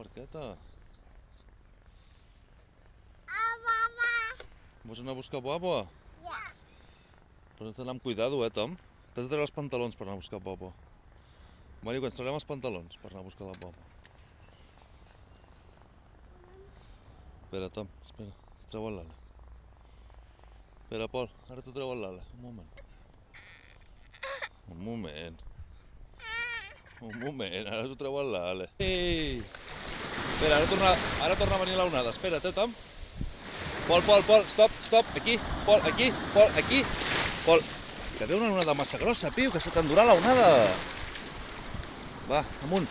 barqueta. Vols anar a buscar bobo? Ja. Però has d'anar amb cuidado, Tom? T'has de treure els pantalons per anar a buscar bobo. Mari, quan ens traurem els pantalons per anar a buscar la bobo? Espera, Tom, espera, es treu l'ala. Espera, Pol, ara t'ho treu l'ala, un moment. Un moment. Un moment, ara t'ho treu l'ala. Ei! Espera, ara torna a venir l'onada, espera't, Tom. Pol, stop, aquí, Pol, aquí, Pol, que ve una onada massa grossa, piu, que se t'endurà la onada. Va, amunt.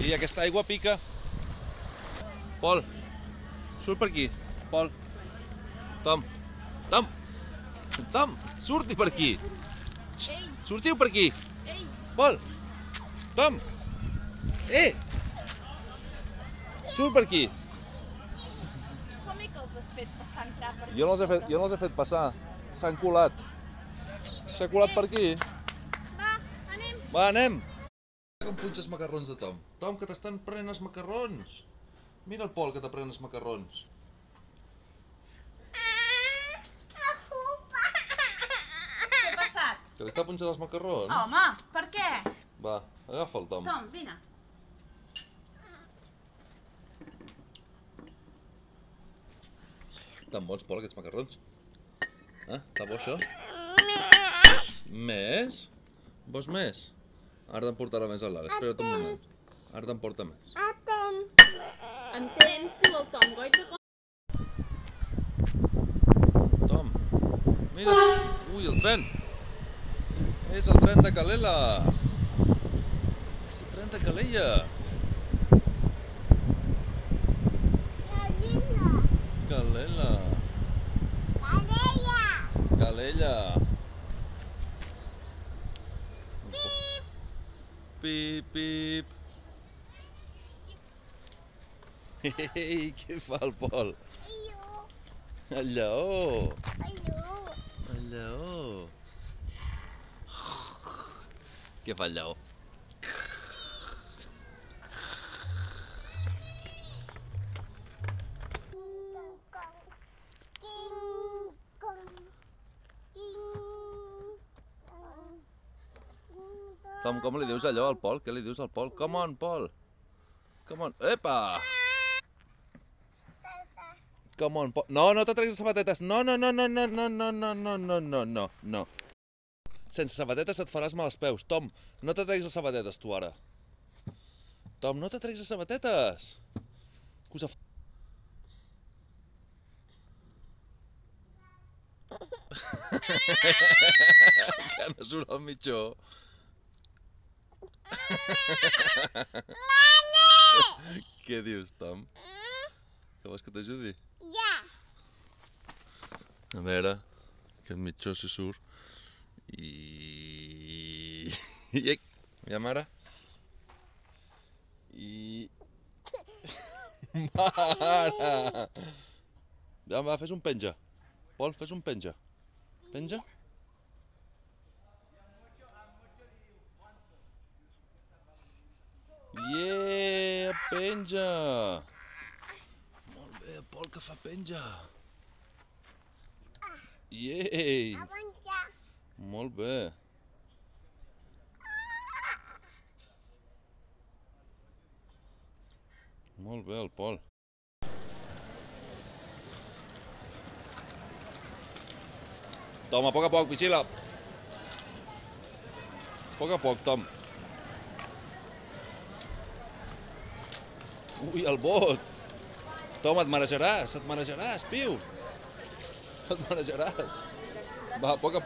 I aquesta aigua pica. Pol, surt per aquí, Pol. Tom, surti per aquí. Sortiu per aquí. Pol, Tom, surt per aquí. Com que els has fet passar entrar per aquí? Jo no els he fet passar, s'han colat. S'ha colat per aquí. Va, anem. Va, anem. Com punxes macarrons de Tom? Tom, que t'estan prenent els macarrons. Mira el Pol que t'aprèn els macarrons. Què ha passat? Que li està punxant els macarrons? Home, per què? Va, agafa el Tom. Tom, vine. Tan bons, Pol, aquests macarrons. Està bo, això? Més? Vols més? Ara te'n portarà més a l'ala. Espera't un moment. Ara te'n porta més. Entens, diu el Tom, goita com... Tom, mira. Ui, el tren. És el tren de Calella. És el tren de Calella. Calella. Calella. Pip, pip. Ei, què fa el Pol? El lleó. El lleó. Què fa el lleó? Tom, com li dius allò al Pol? Què li dius al Pol? Come on, Pol. Come on. Epa! Come on, Pol. No, no te treguis les sabatetes. No. Sense sabatetes et faràs mal als peus. Tom, no te treguis les sabatetes, tu, ara. Tom, no te treguis les sabatetes. Que no surt el mitjó. Què dius, Tom? Que vols que t'ajudi? Ja. A veure, aquest mitjó si surt. I... Mira, mare. I... Mare! Va, fes un penja. Pol, fes un penja. Penja? Yeah, penja! Molt bé, Pol, que fa penja. Yeey! Molt bé. Molt bé, el Pol. Tom, a poc, vigila. A poc, Tom. Ui, el bot! Tom, et marejaràs, piu! Et marejaràs. Va, a poc,